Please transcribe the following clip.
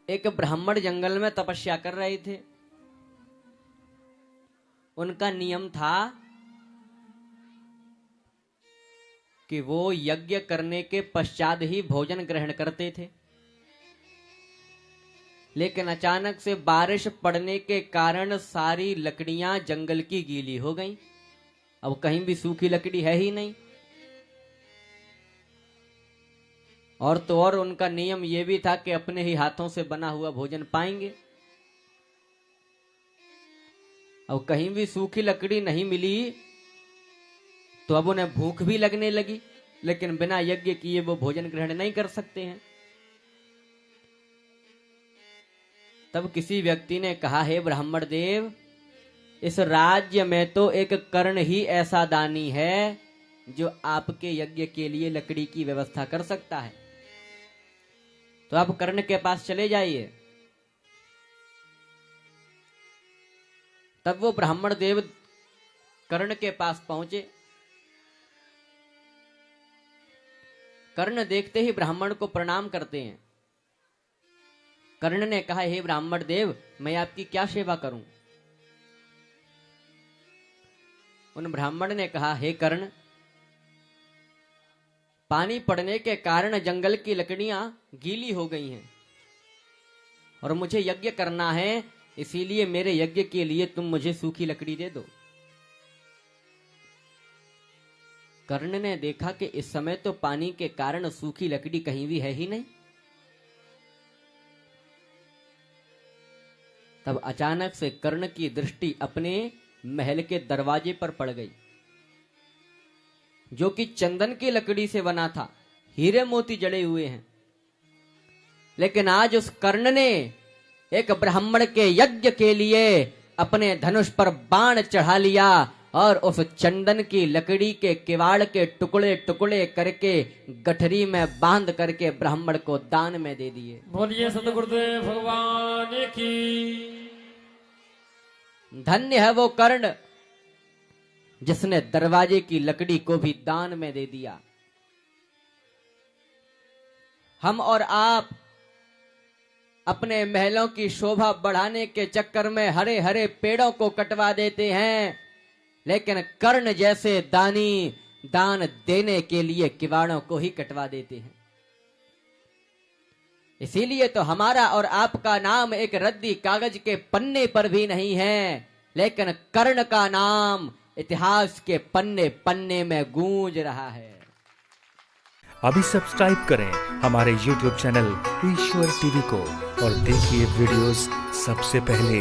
एक ब्राह्मण जंगल में तपस्या कर रहे थे। उनका नियम था कि वो यज्ञ करने के पश्चात ही भोजन ग्रहण करते थे, लेकिन अचानक से बारिश पड़ने के कारण सारी लकड़ियां जंगल की गीली हो गईं। अब कहीं भी सूखी लकड़ी है ही नहीं। और तो और उनका नियम यह भी था कि अपने ही हाथों से बना हुआ भोजन पाएंगे। अब कहीं भी सूखी लकड़ी नहीं मिली तो अब उन्हें भूख भी लगने लगी, लेकिन बिना यज्ञ किए वो भोजन ग्रहण नहीं कर सकते हैं। तब किसी व्यक्ति ने कहा, हे ब्राह्मण देव, इस राज्य में तो एक कर्ण ही ऐसा दानी है जो आपके यज्ञ के लिए लकड़ी की व्यवस्था कर सकता है, तो आप कर्ण के पास चले जाइए। तब वो ब्राह्मण देव कर्ण के पास पहुंचे। कर्ण देखते ही ब्राह्मण को प्रणाम करते हैं। कर्ण ने कहा, हे ब्राह्मण देव, मैं आपकी क्या सेवा करूं? उन ब्राह्मण ने कहा, हे कर्ण, पानी पड़ने के कारण जंगल की लकड़ियां गीली हो गई हैं और मुझे यज्ञ करना है, इसीलिए मेरे यज्ञ के लिए तुम मुझे सूखी लकड़ी दे दो। कर्ण ने देखा कि इस समय तो पानी के कारण सूखी लकड़ी कहीं भी है ही नहीं। तब अचानक से कर्ण की दृष्टि अपने महल के दरवाजे पर पड़ गई, जो कि चंदन की लकड़ी से बना था, हीरे मोती जड़े हुए हैं। लेकिन आज उस कर्ण ने एक ब्राह्मण के यज्ञ के लिए अपने धनुष पर बाण चढ़ा लिया और उस चंदन की लकड़ी के किवाड़ के टुकड़े टुकड़े करके गठरी में बांध करके ब्राह्मण को दान में दे दिए। बोलिए सतगुरुदेव भगवान की। धन्य है वो कर्ण जिसने दरवाजे की लकड़ी को भी दान में दे दिया। हम और आप अपने महलों की शोभा बढ़ाने के चक्कर में हरे हरे पेड़ों को कटवा देते हैं, लेकिन कर्ण जैसे दानी दान देने के लिए किवाड़ों को ही कटवा देते हैं। इसीलिए तो हमारा और आपका नाम एक रद्दी कागज के पन्ने पर भी नहीं है, लेकिन कर्ण का नाम इतिहास के पन्ने पन्ने में गूंज रहा है। अभी सब्सक्राइब करें हमारे YouTube चैनल ईश्वर टीवी को और देखिए वीडियोस सबसे पहले।